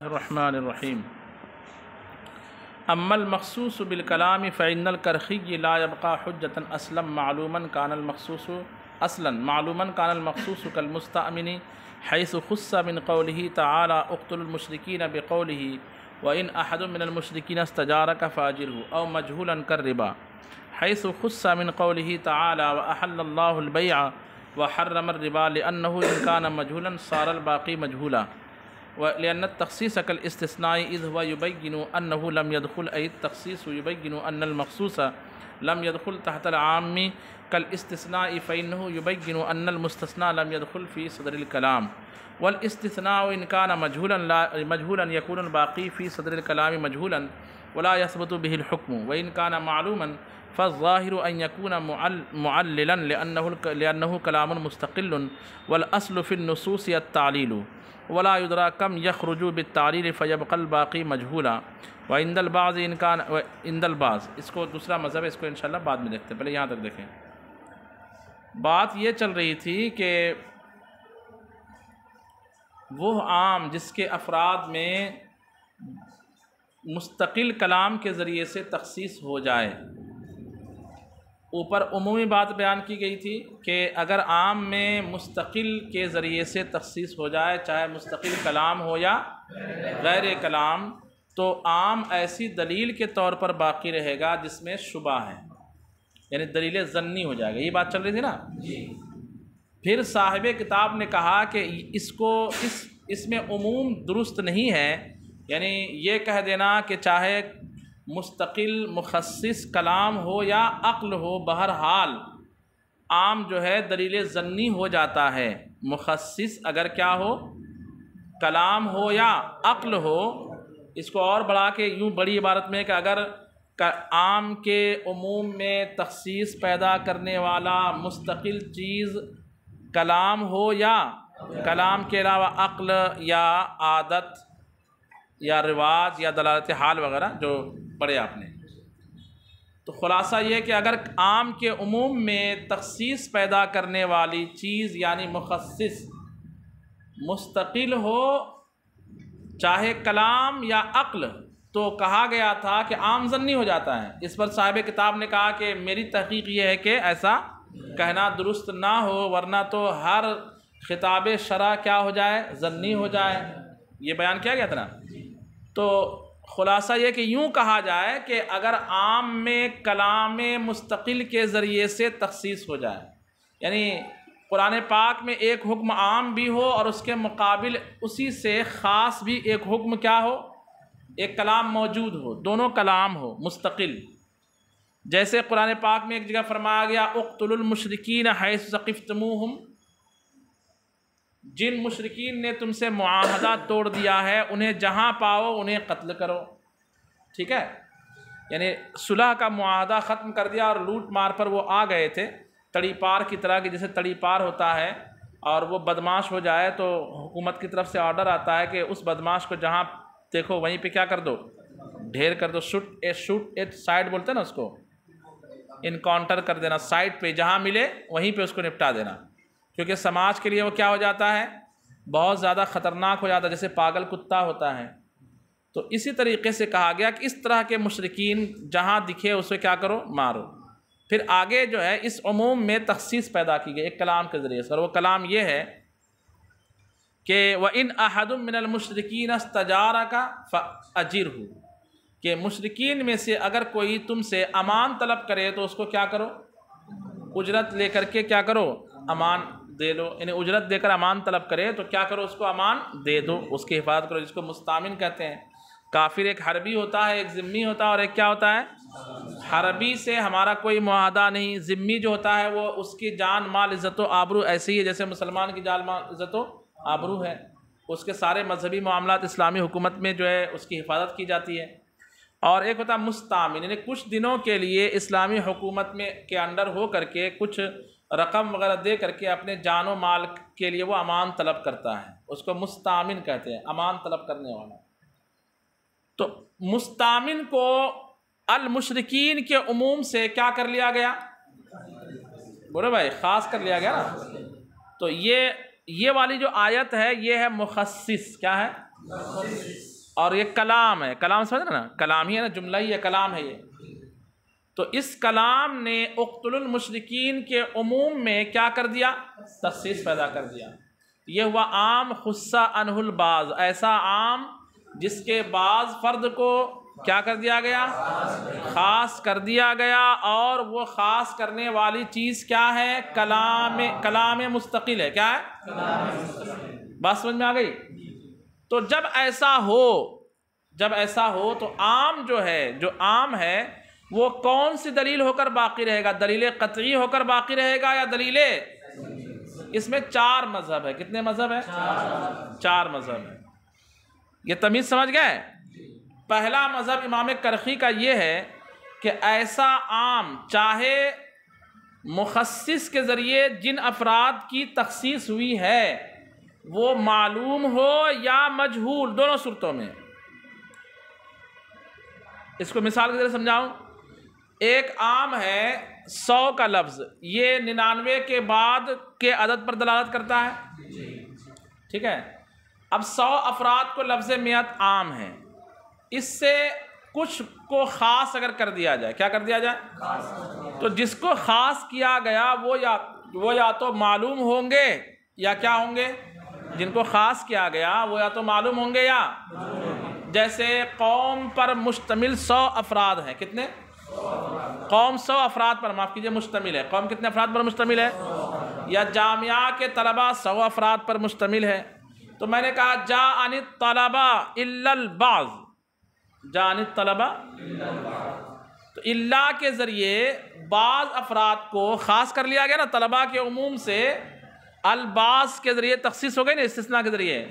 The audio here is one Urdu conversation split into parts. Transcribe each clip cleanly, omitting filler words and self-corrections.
الرحمن الرحیم اما المخصوص بالکلام فإن الکرخی لا يبقى حجة اصلا معلوما كان المخصوص كالمستأمن حيث خص من قوله تعالى اقتلوا المشركين بقوله وإن أحد من المشركين استجارك فأجره أو مجهولا كالربا حيث خص من قوله تعالى وأحل الله البيع وحرم الربا لأنه إن كان مجهولا صار الباقي مجهولا لأن التخصيص كالاستثناء إذ هو يبين أنه لم يدخل أي التخصيص يبين أن المخصوص لم يدخل تحت العام كالاستثناء فإنه يبين أن المستثنى لم يدخل في صدر الكلام والاستثناء إن كان مجهولا يكون الباقي في صدر الكلام مجهولا ولا يثبت به الحكم وإن كان معلوما فالظاهر أن يكون معللا لأنه كلام مستقل والأصل في النصوص التعليل ولا يدرى كم يخرج بالتعليل فيبقى الباقي مجهولا وعند البعض ان كان عند البعض اس کو دوسرا مذہب ہے، اس کو انشاءاللہ بعد میں دیکھتے ہیں، پہلے یہاں تک دیکھیں۔ بات یہ چل رہی تھی کہ وہ عام جس کے افراد میں مستقل کلام کے ذریعے سے تخصیص ہو جائے، اوپر عمومی بات بیان کی گئی تھی کہ اگر عام میں مستقل کے ذریعے سے تخصیص ہو جائے، چاہے مستقل کلام ہو یا غیر کلام، تو عام ایسی دلیل کے طور پر باقی رہے گا جس میں شبہ ہے، یعنی دلیل ظنی ہو جائے گا۔ یہ بات چل رہی تھی نا؟ پھر صاحب کتاب نے کہا کہ اس میں عموم درست نہیں ہے، یعنی یہ کہہ دینا کہ چاہے مستقل مخصص کلام ہو یا عقل ہو، بہرحال عام جو ہے دلیل ظنی ہو جاتا ہے۔ مخصص اگر کیا ہو، کلام ہو یا عقل ہو، اس کو اور بڑھا کے یوں بڑی عبارت میں کہ اگر عام کے عموم میں تخصیص پیدا کرنے والا مستقل چیز کلام ہو یا کلام کے علاوہ عقل یا عادت یا رواج یا دلالت حال وغیرہ جو پڑھے آپ نے، تو خلاصہ یہ کہ اگر عام کے عموم میں تخصیص پیدا کرنے والی چیز یعنی مخصص مستقل ہو، چاہے کلام یا عقل، تو کہا گیا تھا کہ عام ظنی ہو جاتا ہے۔ اس پر صاحب کتاب نے کہا کہ میری تحقیق یہ ہے کہ ایسا کہنا درست نہ ہو، ورنہ تو ہر خطاب شرع کیا ہو جائے، ظنی ہو جائے۔ یہ بیان کیا گیا تھا نا؟ تو خلاصہ یہ کہ یوں کہا جائے کہ اگر عام میں کلام مستقل کے ذریعے سے تخصیص ہو جائے، یعنی قرآن پاک میں ایک حکم عام بھی ہو اور اس کے مقابل اسی سے خاص بھی ایک حکم کیا ہو، ایک کلام موجود ہو، دونوں کلام ہو مستقل۔ جیسے قرآن پاک میں ایک جگہ فرمایا گیا اقتلوا المشرکین حیث ثقفتموہم، جن مشرکین نے تم سے معاہدہ توڑ دیا ہے انہیں جہاں پاؤ انہیں قتل کرو، ٹھیک ہے؟ یعنی صلح کا معاہدہ ختم کر دیا اور لوٹ مار پر وہ آ گئے تھے، تڑی پار کی طرح کہ جیسے تڑی پار ہوتا ہے اور وہ بدماش ہو جائے تو حکومت کی طرف سے آرڈر آتا ہے کہ اس بدماش کو جہاں دیکھو وہیں پہ کیا کر دو، ڈھیر کر دو، شوٹ ایٹ سائڈ بولتے ہیں نا اس کو، انکاؤنٹر کر دینا، سائڈ پہ جہاں ملے وہیں پہ اس کو نپٹا دینا، کیونکہ سماج کے لیے وہ کیا ہو جاتا ہے، بہت زیادہ خطرناک ہو جاتا ہے، جیسے پاگل کتا ہوتا ہے۔ تو اسی طریقے سے کہا گیا کہ اس طرح کے مشرکین جہاں دکھے اسے کیا کرو، مارو۔ پھر آگے جو ہے اس عموم میں تخصیص پیدا کی گئی ایک کلام کے ذریعے سے، اور وہ کلام یہ ہے کہ وَإِنْ أَحَدٌ مِّنَ الْمُشْرِكِينَ اسْتَجَارَكَ فَأَجِرْهُ، کہ مشرکین میں سے اگر کوئی تم سے امان طلب کرے تو اس کو کیا کرو، اجرت لے کر کے کیا کرو، امان دے لو، یعنی اجرت دے کر امان طلب کرے تو کیا کرو، اس کو امان دے دو، اس کی حفاظت کرو، جس کو مستامن کہتے ہیں۔ کافر ایک حربی ہوتا ہے، ایک ذمی ہوتا ہے، اور ایک کیا ہوتا ہے، حربی سے ہمارا کوئی معاہدہ نہیں، ذمی جو ہوتا ہے وہ اس کی جان مال عزت و آبرو ایسے ہی ہے جیسے مسلمان کی جان مال عزت و آبرو ہے، اس کے سارے مذہبی معاملات اسلامی حکومت میں جو ہے اس کی حفاظت کی جاتی ہے۔ اور ایک ہوتا ہے مستامن، یعنی کچھ دنوں کے لیے اسلامی حکومت میں کے انڈر ہو کر کے کچھ رقم وغیرہ دے کر کے اپنے جان و مال کے لیے وہ امان طلب کرتا ہے، اس کو مستامن کہتے ہیں، امان طلب کرنے والا۔ تو مستامن کو المشرکین کے عموم سے کیا کر لیا گیا، بولے بھائی، خاص کر لیا گیا نا۔ تو یہ والی جو آیت ہے یہ ہے مخصص، کیا ہے، اور یہ کلام ہے، کلام سمجھ رہے نا، کلام ہی ہے نا، جملہ ہی ہے، کلام ہے یہ. تو اس کلام نے اقتلوا المشرکین کے عموم میں کیا کر دیا؟ تخصیص پیدا کر دیا. یہ ہوا عام خصہ عنہ البعض، ایسا عام جس کے بعض فرد کو کیا کر دیا گیا؟ خاص کر دیا گیا. اور وہ خاص کرنے والی چیز کیا ہے؟ کلام مستقل ہے. کیا ہے؟ بات سمجھ میں آ گئی؟ تو جب ایسا ہو تو عام جو ہے، جو عام ہے وہ کون سی دلیل ہو کر باقی رہے گا؟ دلیل قطعی ہو کر باقی رہے گا یا دلیل؟ اس میں 4 مذہب ہے. کتنے مذہب ہے؟ 4 مذہب ہے. یہ تمیز سمجھ گئے؟ پہلا مذہب امام کرخی کا یہ ہے کہ ایسا عام چاہے مخصص کے ذریعے جن افراد کی تخصیص ہوئی ہے وہ معلوم ہو یا مجہول، دونوں صورتوں میں. اس کو مثال کے ذریعے سمجھاؤں. ایک عام ہے 100 کا لفظ، یہ 99 کے بعد کے عدد پر دلالت کرتا ہے. ٹھیک ہے. اب 100 افراد کو لفظ میت عام ہے، اس سے کچھ کو خاص اگر کر دیا جائے، کیا کر دیا جائے؟ تو جس کو خاص کیا گیا وہ یا تو معلوم ہوں گے یا کیا ہوں گے؟ جن کو خاص کیا گیا وہ یا تو معلوم ہوں گے یا، جیسے قوم پر مشتمل 100 افراد ہیں. کتنے؟ قوم 100 افراد پر، معاف کیجئے، مشتمل ہے. قوم کتنے افراد پر مشتمل ہے؟ یا جامعہ کے طلبہ 100 افراد پر مشتمل ہے. تو میں نے کہا جاء الطلبہ الا البعض، جاء الطلبہ، تو الا کے ذریعے بعض افراد کو خاص کر لیا گیا نا، طلبہ کے عموم سے البعض کے ذریعے تخصیص ہو گئی نا، استثناء کے ذریعے.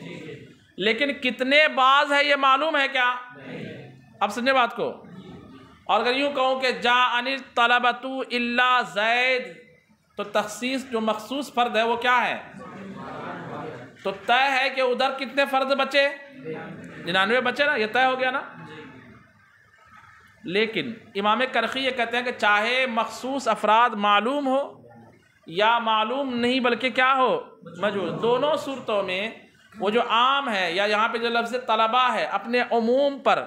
لیکن کتنے بعض ہے یہ معلوم ہے کیا؟ اب سمجھے بات کو. اور اگر یوں کہوں کہ جاء الطلبۃ الا زید، تو تخصیص جو مخصوص فرد ہے وہ کیا ہے؟ تو طے ہے کہ ادھر کتنے فرد بچے؟ 99 بچے نا، یہ طے ہو گیا نا. لیکن امام کرخی یہ کہتے ہیں کہ چاہے مخصوص افراد معلوم ہو یا معلوم نہیں بلکہ کیا ہو؟ مجہول. دونوں صورتوں میں وہ جو عام ہے یا یہاں پہ جو لفظ طلبہ ہے اپنے عموم پر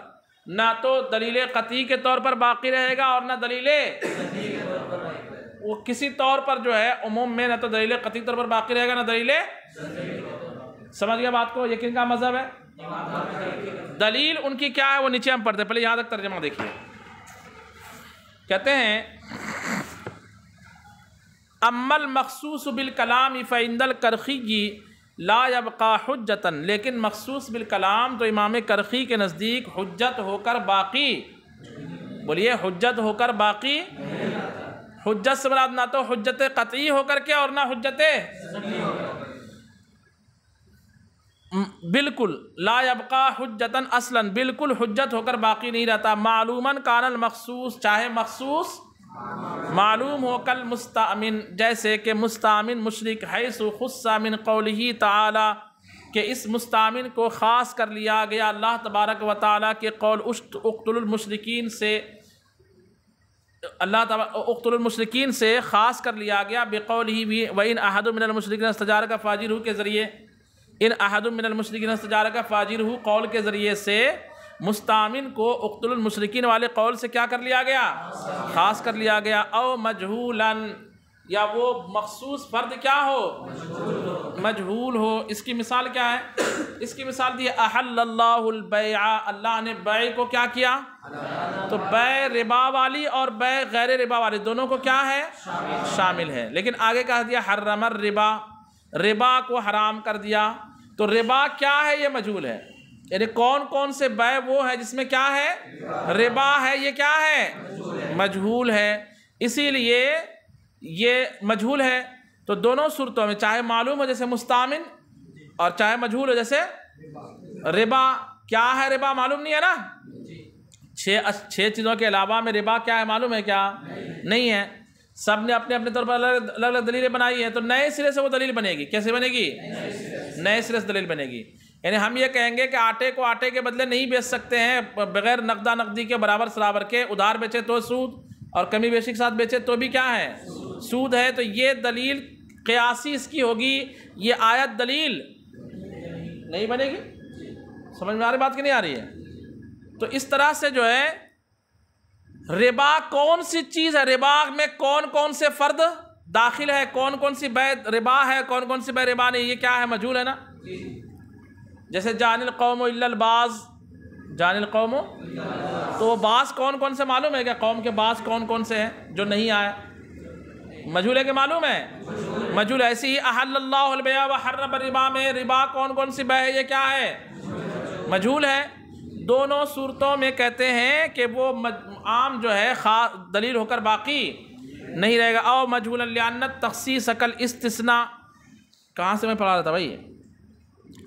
نہ تو دلیل قطعی کے طور پر باقی رہے گا اور نہ دلیل، وہ کسی طور پر جو ہے عموم میں نہ تو دلیل قطعی طور پر باقی رہے گا نہ دلیل. سمجھ گیا بات کو؟ یہ کن کا مذہب ہے؟ دلیل ان کی کیا ہے وہ نیچے ہم پڑھتے ہیں، پہلے یہاں تک ترجمہ دیکھیے. کہتے ہیں اما المخصوص بالکلام فعند الکرخی لا یبقى حجتا، لیکن مخصوص بالکلام تو امام کرخی کے نزدیک حجت ہو کر باقی، بولیے حجت ہو کر باقی. حجت سے مراد نہ تو حجت قطعی ہو کر کے اور نہ حجت بالکل، لا یبقى حجتا اصلا، بالکل حجت ہو کر باقی نہیں رہتا. معلوما کان المخصوص، چاہے مخصوص معلوم ہو، کل مستأمن، جیسے کہ مستأمن مشرک، حیث خص من قولہ تعالی، کہ اس مستأمن کو خاص کر لیا گیا اللہ تبارک و تعالی کے قول اقتلوا المشرکین سے، اللہ تعالی اقتلوا المشرکین سے خاص کر لیا گیا بقولہ بھی وَإِنْ أَحَدٌ مِّنَ الْمُشْرِكِينَ اسْتَجَارَكَ فَأَجِرْهُ کے ذریعے، ان احد من المشرکین استجارہ فاجرہ قول کے ذریعے سے مستعمن کو اقتلوا المشرکین والے قول سے کیا کر لیا گیا؟ خاص کر لیا گیا. او مجہولا، یا وہ مخصوص فرد کیا ہو؟ مجہول ہو. اس کی مثال کیا ہے؟ اس کی مثال دی احل اللہ البیع، اللہ نے بیع کو کیا کیا؟ تو بیع ربا والی اور بیع غیر ربا والی دونوں کو کیا ہے؟ شامل ہے. لیکن آگے کہہ دیا حرم الربا، ربا کو حرام کر دیا. تو ربا کیا ہے؟ یہ مجہول ہے. یعنی کون کون سے بیع وہ ہے جس میں کیا ہے؟ ربا ہے. یہ کیا ہے؟ مجہول ہے. اسی لیے یہ مجہول ہے. تو دونوں صورتوں میں چاہے معلوم ہو جیسے مستعمن اور چاہے مجہول ہو جیسے ربا. کیا ہے ربا؟ معلوم نہیں ہے نا. 6 چیزوں کے علاوہ میں ربا کیا ہے معلوم ہے کیا؟ نہیں ہے. سب نے اپنے اپنے طور پر الگ الگ دلیلیں بنائی ہیں. تو نئے سرے سے وہ دلیل بنے گی. کیسے بنے گی؟ نئے سرے سے دلیل بنے گی. یعنی ہم یہ کہیں گے کہ آٹے کو آٹے کے بدلے نہیں بیچ سکتے ہیں بغیر نقدہ نقدی کے برابر سرابر کے. ادھار بیچے تو سود اور کمی بیشی کے ساتھ بیچے تو بھی کیا ہے؟ سود ہے. تو یہ دلیل قیاسی اس کی ہوگی. یہ آیت دلیل نہیں بنے گی. سمجھ میں آ رہی بات کہ نہیں آ رہی ہے؟ تو اس طرح سے جو ہے ربا کون سی چیز ہے، ربا میں کون کون سے فرد داخل ہے، کون کون سی بے ربا ہے، کون کون سی بے ربا نہیں، یہ کیا ہے؟ مجہول ہے نا۔ جیسے جان القوم الا البعض، جان القوم، تو بعض کون کون سے معلوم ہے کیا؟ قوم کے بعض کون کون سے ہیں جو نہیں آئے؟ مجہول ہے کہ معلوم ہے؟ مجہول۔ ایسی ہی احل اللہ البیع وحرم الربا میں ربا کون کون سی بے ہے، یہ کیا ہے؟ مجہول ہے۔ دونوں صورتوں میں کہتے ہیں کہ وہ عام جو ہے خاص دلیل ہو کر باقی نہیں رہے گا۔ او مجہولا لأن التخصیص کالاستثناء، کہاں سے میں پڑھا رہا تھا بھائی؟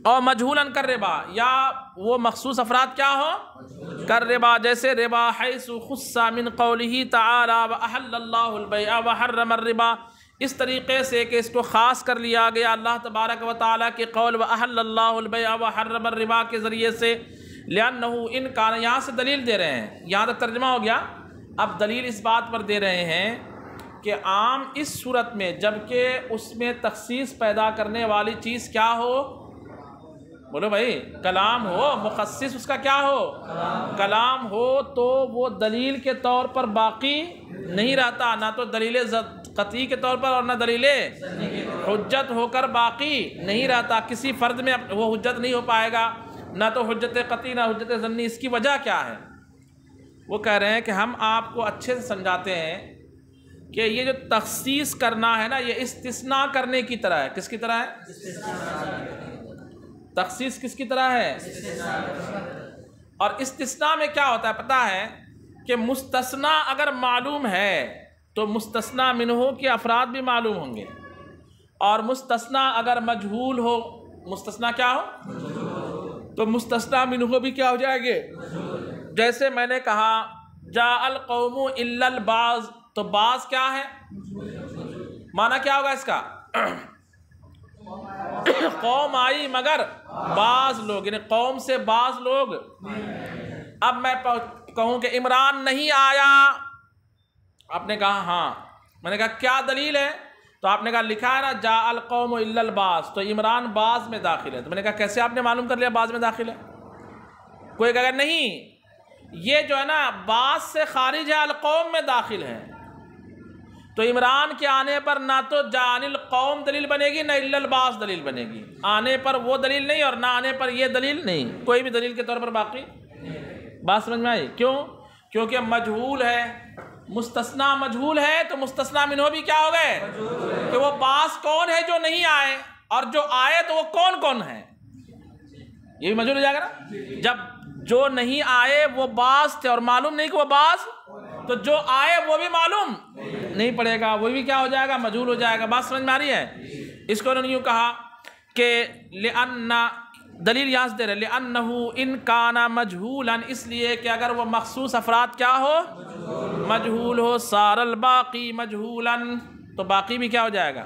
او مجہولا کالربا، یا وہ مخصوص افراد کیا ہو؟ کالربا، جیسے ربا حیث خص من قولہ تعالی واحل اللہ البیع وحرم الربا، اس طریقے سے کہ اس کو خاص کر لیا گیا اللہ تبارک و تعالیٰ کے قول واحل اللہ البیع وحرم الربا کے ذریعے سے، لأنہ ان کان، یہاں سے دلیل دے رہے ہیں، یہاں تک ترجمہ ہو گیا۔ اب دلیل اس بات پر دے رہے ہیں کہ عام اس صورت میں جبکہ اس میں تخصیص پیدا کرنے والی چیز کیا ہو؟ بولو بھائی، کلام ہو، مخصص اس کا کیا ہو؟ کلام ہو، تو وہ دلیل کے طور پر باقی نہیں رہتا، نہ تو دلیل قطعی کے طور پر اور نہ دلیل حجت ہو کر باقی نہیں رہتا۔ کسی فرد میں وہ حجت نہیں ہو پائے گا، نہ تو حجت قطعی نہ حجت ظنی۔ اس کی وجہ کیا ہے؟ وہ کہہ رہے ہیں کہ ہم آپ کو اچھے سے سمجھاتے ہیں کہ یہ جو تخصیص کرنا ہے نا، یہ استثناء کرنے کی طرح ہے۔ کس کی طرح ہے؟ تخصیص کس کی طرح ہے؟ اور استثناء میں کیا ہوتا ہے پتہ ہے؟ کہ مستثنیٰ اگر معلوم ہے تو مستثنیٰ منہ کے افراد بھی معلوم ہوں گے، اور مستثنیٰ اگر مجہول ہو، مستثنیٰ کیا ہو تو مستثنیٰ منہ بھی کیا ہو جائے گے؟ جیسے میں نے کہا جاء القوم الا البعض، تو بعض کیا ہے؟ معنی کیا ہوگا اس کا؟ قوم آئی مگر بعض لوگ، یعنی قوم سے بعض لوگ۔ اب میں کہوں کہ عمران نہیں آیا، آپ نے کہا ہاں، میں نے کہا کیا دلیل ہے؟ تو آپ نے کہا لکھا ہے نا جاء القوم الا البعض، تو عمران بعض میں داخل ہے۔ تو میں نے کہا کیسے آپ نے معلوم کر لیا بعض میں داخل ہے؟ کوئی کہا نہیں، یہ جو ہے نا بعض سے خارج ہے، القوم میں داخل ہے۔ تو عمران کے آنے پر نہ تو جان القوم دلیل بنے گی، نہ الا البعض دلیل بنے گی۔ آنے پر وہ دلیل نہیں، اور نہ آنے پر یہ دلیل نہیں، کوئی بھی دلیل کے طور پر باقی۔ بات سمجھ میں آئی؟ کیوں؟ کیونکہ مجہول ہے، مستثنیٰ مجہول ہے، تو مستثنیٰ منہ بھی کیا ہو گئے؟ کہ وہ بعض کون ہے جو نہیں آئے، اور جو آئے تو وہ کون کون ہے، یہ بھی مجہول ہو جائے گا نا۔ جب جو نہیں آئے وہ بعض تھے اور معلوم نہیں کہ وہ بعض، تو جو آئے وہ بھی معلوم نہیں پڑے گا، وہ بھی کیا ہو جائے گا؟ مجہول ہو جائے گا۔ بات سمجھ میں آ رہی ہے؟ اس کو انہوں نے یوں کہا کہ لأن، دلیل یہاں سے دے رہے لأنہ ان کان مجہولا، اس لیے کہ اگر وہ مخصوص افراد کیا ہو؟ مجہول ہو، صار الباقی مجہولا، تو باقی بھی کیا ہو جائے گا؟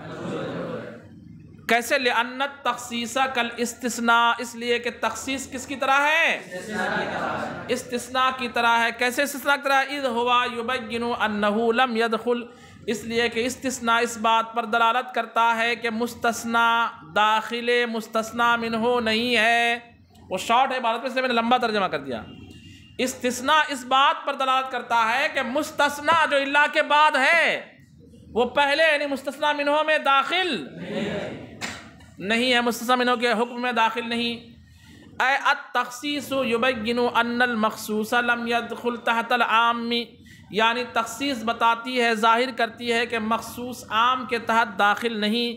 کیسے؟ لأن التخصیص کالاستثناء، اس لیے کہ تخصیص کس کی طرح ہے؟ استثناء کی طرح ہے۔ کیسے استثناء کی طرح؟ اذ ہوا یبین انہ لم یدخل، اس لیے کہ استثناء اس بات پر دلالت کرتا ہے کہ مستثنیٰ داخل مستثنیٰ منہ نہیں ہے۔ وہ شارٹ ہے عبارت میں، اس لیے میں نے لمبا ترجمہ کر دیا۔ استثناء اس بات پر دلالت کرتا ہے کہ مستثنیٰ جو اللہ کے بعد ہے وہ پہلے یعنی مستثنیٰ منہ میں داخل نہیں ہے، مستثنیٰ منہ کے حکم میں داخل نہیں۔ اے التخصیص یبین ان المخصوص لم يدخل تحت العام، یعنی تخصیص بتاتی ہے، ظاہر کرتی ہے کہ مخصوص عام کے تحت داخل نہیں۔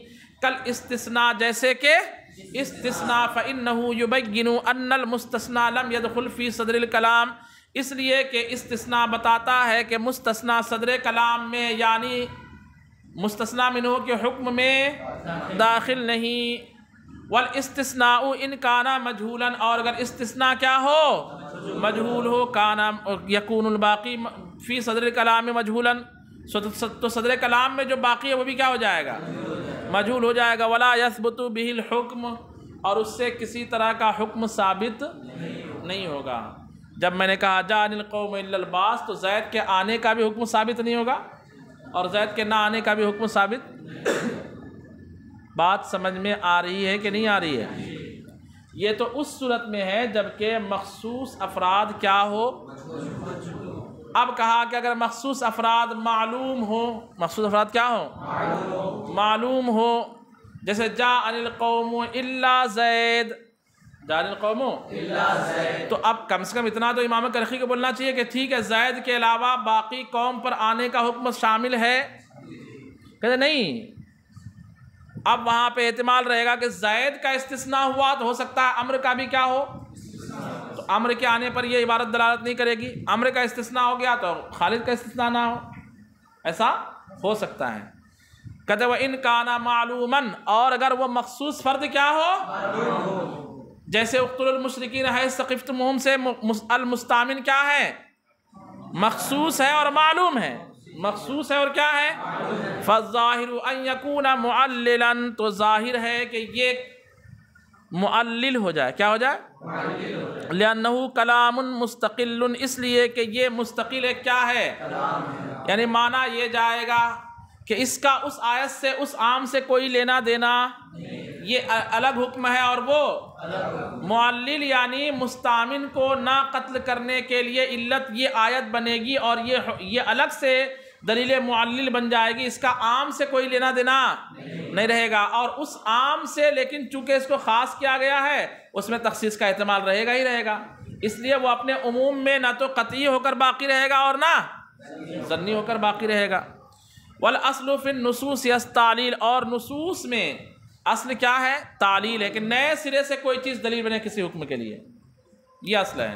کل استثناء، جیسے کہ استثناء، فإنه يبين ان المستثنى لم يدخل في صدر الكلام، اس لیے کہ استثناء بتاتا ہے کہ مستثنیٰ صدر کلام میں یعنی مستثنیٰ منہ کے حکم میں داخل نہیں۔ والاستثناء ان کانا مجہولا، اور اگر استثناء کیا ہو؟ مجہول ہو، کانا یکون الباقی فی صدر الکلام مجہولا، تو صدر کلام میں جو باقی ہے وہ بھی کیا ہو جائے گا؟ مجہول ہو جائے گا۔ ولا یثبت به الحکم، اور اس سے کسی طرح کا حکم ثابت نہیں ہوگا۔ جب میں نے کہا جاء القوم الا البعض، تو زید کے آنے کا بھی حکم ثابت نہیں ہوگا، اور زید کے نہ آنے کا بھی حکم ثابت۔ بات سمجھ میں آ رہی ہے کہ نہیں آ رہی ہے؟ یہ تو اس صورت میں ہے جبکہ مخصوص افراد کیا ہو۔ اب کہا کہ اگر مخصوص افراد معلوم ہو، مخصوص افراد کیا ہو؟ معلوم ہو، جیسے جاء القوم الا زید، جاء القوم الا زید، تو اب کم سے کم اتنا تو امام کرخی کو بولنا چاہیے کہ ٹھیک ہے زید کے علاوہ باقی قوم پر آنے کا حکم شامل ہے، کہتے نہیں، اب وہاں پہ احتمال رہے گا کہ زید کا استثناء ہوا تو ہو سکتا ہے امر کا بھی کیا ہو، تو امر کے آنے پر یہ عبارت دلالت نہیں کرے گی، امر کا استثناء ہو گیا تو خالد کا استثناء نہ ہو، ایسا ہو سکتا ہے۔ کہتے وَإِن كَانَ مَعْلُومًا، اور اگر وہ مخصوص فرد کیا ہو، جیسے اقتلوا المشرکین حیث ثقفتموہم سے المستامن کیا ہے؟ مخصوص ہے اور معلوم ہے، مخصوص ہے اور کیا ہے؟ فَالظَّاهِرُ أَن يَكُونَ مُعَلِّلًا، تو ظاہر ہے کہ یہ معلل ہو جائے، کیا ہو جائے؟ لِأَنَّهُ كَلَامٌ مُسْتَقِلٌ، اس لیے کہ یہ مستقل ایک کیا ہے؟ یعنی معنی یہ جائے گا کہ اس کا اس آیت سے اس عام سے کوئی لینا دینا، یہ الگ حکم ہے، اور وہ معلل یعنی مستامن کو نہ قتل کرنے کے لیے علت یہ آیت بنے گی، اور یہ الگ سے دلیل معلل بن جائے گی، اس کا عام سے کوئی لینا دینا نہیں رہے گا، اور اس عام سے لیکن چونکہ اس کو خاص کیا گیا ہے اس میں تخصیص کا احتمال رہے گا ہی رہے گا، اس لیے وہ اپنے عموم میں نہ تو قطعی ہو کر باقی رہے گا اور نہ ظنی ہو کر باقی رہے گا۔ والأصل فی النصوص تعلیل، اور نصوص میں اصل کیا ہے؟ تعلیل ہے، کہ نئے سرے سے کوئی چیز دلیل بنے کسی حکم کے لیے، یہ اصل ہے۔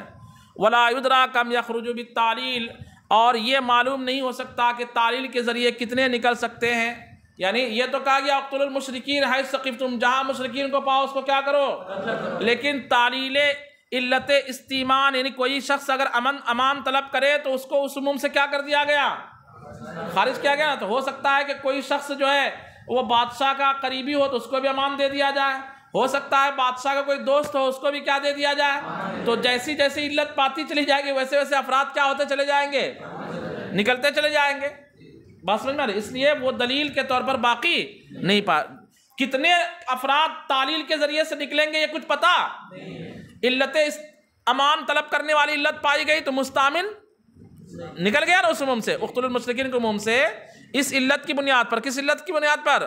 ولا یدرا کم یخرج بالتعلیل، اور یہ معلوم نہیں ہو سکتا کہ تعلیل کے ذریعے کتنے نکل سکتے ہیں، یعنی یہ تو کہا گیا اقتلوا المشرکین حیث ثقفتم، جہاں مشرکین کو پاؤ اس کو کیا کرو، لیکن تعلیل علت استیمان، یعنی کوئی شخص اگر امان طلب کرے تو اس کو اس عموم سے کیا کر دیا گیا، خارج کیا گیا نا، تو ہو سکتا ہے کہ کوئی شخص جو ہے وہ بادشاہ کا قریبی ہو تو اس کو بھی امان دے دیا جائے، ہو سکتا ہے بادشاہ کا کوئی دوست ہو اس کو بھی کیا دے دیا جائے، تو جیسی جیسی علت پاتی چلی جائے گی ویسے ویسے افراد کیا ہوتے چلے جائیں گے، نکلتے چلے جائیں گے، بات سمجھ میں آ رہی؟ اس لیے وہ دلیل کے طور پر باقی نہیں کتنے افراد تعلیل کے ذریعے سے نکلیں گے یہ کچھ پتا، علت امان طلب کرنے والی علت پائی گئی تو مستامن نکل گیا نا اس عموم سے، اقتلوا المشرکین کے عموم سے، اس علت کی بنیاد پر، کس علت کی بنیاد پر؟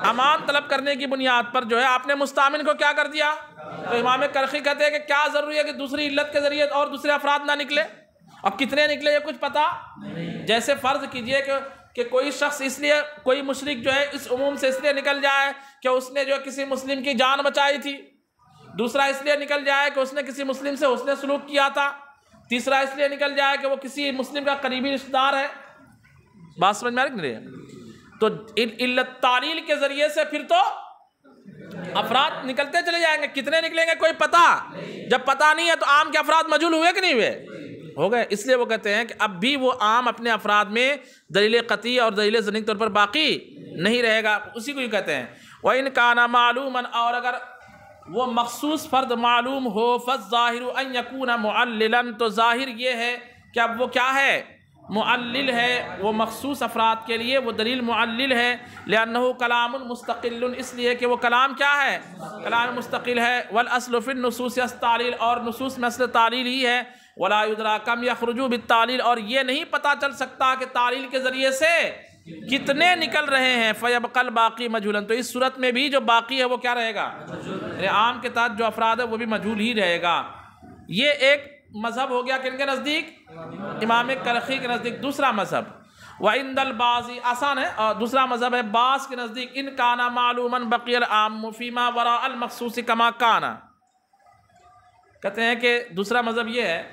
امان طلب کرنے کی بنیاد پر جو ہے آپ نے مستامن کو کیا کر دیا، تو امام کرخی کہتے ہیں کہ کیا ضروری ہے کہ دوسری علت کے ذریعے اور دوسرے افراد نہ نکلے، اب کتنے نکلے یہ کچھ پتا، جیسے فرض کیجئے کہ کوئی شخص اس لیے، کوئی مشرک جو ہے اس عموم سے اس لیے نکل جائے کہ اس نے جو کسی مسلم کی جان بچائی تھی، دوسرا اس لیے نکل جائے کہ اس نے کسی مسلم سے حسن سلوک کیا تھا، تیسرا اس لیے نکل جائے کہ وہ کسی مسلم کا قریبی رشتہ دار ہے، بات سمجھ میں آ رہی ہے؟ تو علت تعلیل کے ذریعے سے پھر تو افراد نکلتے چلے جائیں گے، کتنے نکلیں گے کوئی پتہ، جب پتہ نہیں ہے تو عام کے افراد مجہول ہوئے کہ نہیں ہوئے، ہو گئے، اس لیے وہ کہتے ہیں کہ اب بھی وہ عام اپنے افراد میں دلیل قطعی اور دلیل ظنی طور پر باقی نہیں رہے گا، اسی کو ہی کہتے ہیں۔ وَإِن كَانَ مَعْلُومًا، اور اگر وہ مخصوص فرد معلوم ہو، فَالظَّاهِرُ أَن يَكُونَ مُعَلِّلًا، تو ظاہر یہ ہے کہ اب وہ کیا ہے، معلل ہے، وہ مخصوص افراد کے لیے وہ دلیل معلل ہے، لِأَنَّهُ كَلَامٌ مُسْتَقِلٌ، اس لیے کہ وہ کلام کیا ہے، کلام مستقل ہے، وَالْأَصْلُ فِي النُّصُوصِ التَّعْلِيلُ، اور نصوص میں اصل تعلیل ہی ہے، وَلَا يُدْرَى كَمْ يَخْرُجُ بِالتَّعْلِيلِ، اور یہ نہیں پتہ چل سکتا کہ تعلیل کے ذریعے سے کتنے نکل رہے ہیں، فَيَبْقَى الْبَاقِي مَجْهُولًا، تو اس صورت میں بھی جو باقی ہے وہ کیا رہے گا، عام کے تحت جو افراد ہے وہ بھی مجہول ہی رہے گا۔ یہ ایک مذہب ہو گیا کن کے نزدیک، امام کرخی کے نزدیک۔ دوسرا مذہب وَعِنْدَ الْبَعْضِ، آسان ہے، اور دوسرا مذہب ہے بعض کے نزدیک، إِنْ كَانَ مَعْلُومًا بَقِيَ الْعَامُّ فِي مَا وَرَاءَ الْمَخْصُوصِ كَمَا كَانَ، کہتے ہیں کہ دوسرا مذہب یہ ہے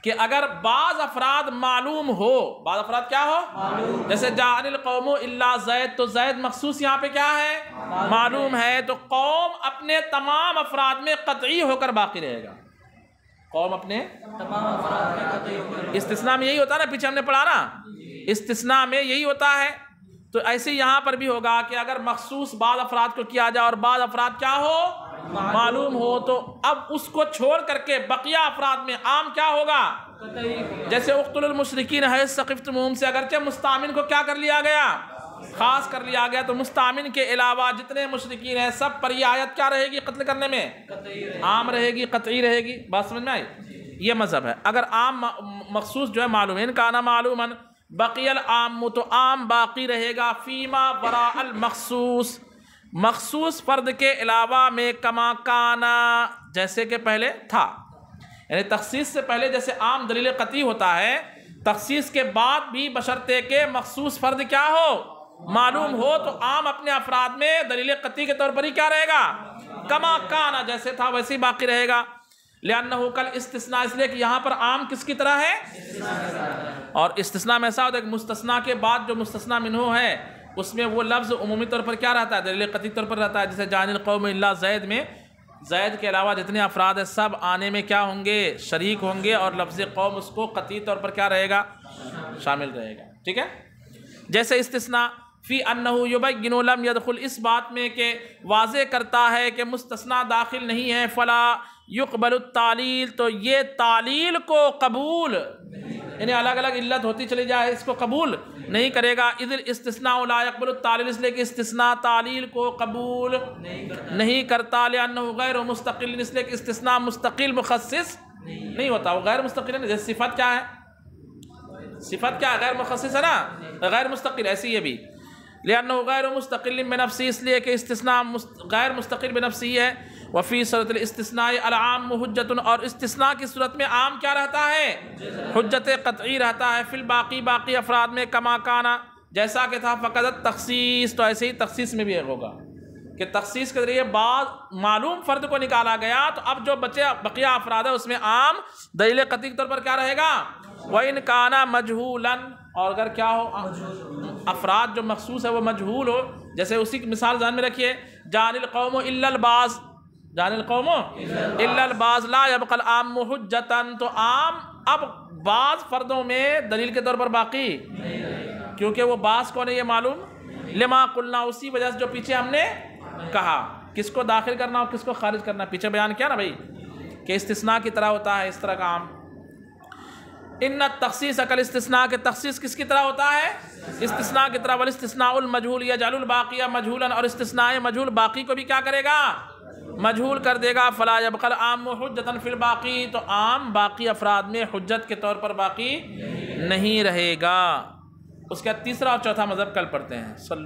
کہ اگر بعض افراد معلوم ہو، بعض افراد کیا ہو، جیسے جاء القوم الا زید، تو زید مخصوص یہاں پہ کیا ہے، معلوم ہے، تو قوم اپنے تمام افراد میں قطعی ہو کر باقی رہے گا، قوم اپنے تمام افراد میں قطعی ہو کر، استثناء میں یہی ہوتا ہے نا، پیچھے ہم نے پڑھا نا، استثناء میں یہی ہوتا ہے، تو ایسے یہاں پر بھی ہوگا کہ اگر مخصوص بعض افراد کو کیا جائے اور بعض افراد کیا ہو، معلوم ہو، تو اب اس کو چھوڑ کر کے بقیہ افراد میں عام کیا ہوگا، جیسے اقتلوا المشرکین حیث ثقفتموہم سے اگرچہ مستامن کو کیا کر لیا گیا، خاص کر لیا گیا تو مستعمن کے علاوہ جتنے مشرکین ہیں سب پر یہ آیت کیا رہے گی قتل کرنے میں؟ عام رہے گی، قطعی رہے گی۔ بات سمجھ میں آئی؟ یہ مذہب ہے۔ اگر عام مخصوص جو ہے معلوم ہے، ان کا نا معلوماً بقی العام تو عام باقی رہے گا فیما وراء المخصوص، مخصوص فرد کے علاوہ میں کما کانا جیسے کہ پہلے تھا، یعنی تخصیص سے پہلے جیسے عام دلیل قطعی ہوتا ہے، تخصیص کے بعد بھی بشرطے کہ مخصوص فرد کیا ہو؟ معلوم ہو، تو عام اپنے افراد میں دلیل قطعی کے طور پر ہی کیا رہے گا؟ کما کانا جیسے تھا ویسے ہی باقی رہے گا۔ لأنہ کل استثناء، اس لیے کہ یہاں پر عام کس کی طرح ہے؟ اور استثناء میں ایسا ہوتا ہے کہ مستثنیٰ کے بعد جو مستثنیٰ منہ ہے اس میں وہ لفظ عمومی طور پر کیا رہتا ہے؟ دلیل قطعی طور پر رہتا ہے۔ جیسے جان القوم الا زید میں زید کے علاوہ جتنے افراد ہیں سب آنے میں کیا ہوں گے؟ شریک ہوں گے، اور لفظ قوم اس کو قطعی طور پر کیا رہے گا؟ شامل رہے گا۔ ٹھیک ہے؟ جیسے استثناء فی انہ یبین لم یدخل، اس بات میں کہ واضح کرتا ہے کہ مستثنیٰ داخل نہیں ہے، فلا یقبل التعلیل، تو یہ تعلیل کو قبول، یعنی الگ الگ علت ہوتی چلی جائے اس کو قبول نہیں کرے گا۔ اذ الاستثناء لا یقبل التعلیل، اس لیے کہ استثناء تعلیل کو قبول نہیں کرتا۔ لأنہ غیر مستقل، اس لیے کہ استثناء مستقل مخصص نہیں ہوتا، وہ غیر مستقل ہے۔ جیسے صفت کیا ہے؟ صفت کیا ہے؟ غیر مخصص ہے نا، غیر مستقل، ایسی یہ بھی لأنہ غیر مستقل بنفسی، اس لیے کہ استثناء غیر مستقل بنفسی ہے۔ وفی صورت الاستثناء العام حجت، اور استثناء کی صورت میں عام کیا رہتا ہے؟ حجت قطعی رہتا ہے۔ فی الباقی، باقی افراد میں کما کانا جیسا کہ تھا، فقط تخصیص، تو ایسے ہی تخصیص میں بھی ہوگا کہ تخصیص کے ذریعے بعض معلوم فرد کو نکالا گیا، تو اب جو بقیہ افراد ہے اس میں عام دلیل قطعی کے طور پر کیا رہے گا؟ وَإِنْ كَانَ مَجْهُولًا، اور اگر کیا ہو؟ افراد جو مخصوص ہے وہ مجہول ہو، جیسے اسی کی مثال ذہن میں رکھیے، جان القوم الا البعض، جان القوم الا البعض لا يبقى العام حجة، تو عام اب بعض فردوں میں دلیل کے طور پر باقی، کیونکہ وہ بعض کون ہے یہ معلوم، لما قلنا، اسی وجہ سے جو پیچھے ہم نے کہا، کس کو داخل کرنا اور کس کو خارج کرنا پیچھے بیان کیا نا بھائی، کہ استثناء کی طرح ہوتا ہے اس طرح کا عام۔ ان التخصیص کل استثناء، کے تخصیص کس کی طرح ہوتا ہے؟ استثناء کی طرح۔ والاستثناء المجہول یجعل الباقی مجہولا، اور استثناء مجہول باقی کو بھی کیا کرے گا؟ مجہول کر دے گا۔ فلا یبقى العام حجة فی الباقی، تو عام باقی افراد میں حجت کے طور پر باقی نہیں رہے گا۔ اس کا تیسرا اور چوتھا مذہب کل پڑھتے ہیں۔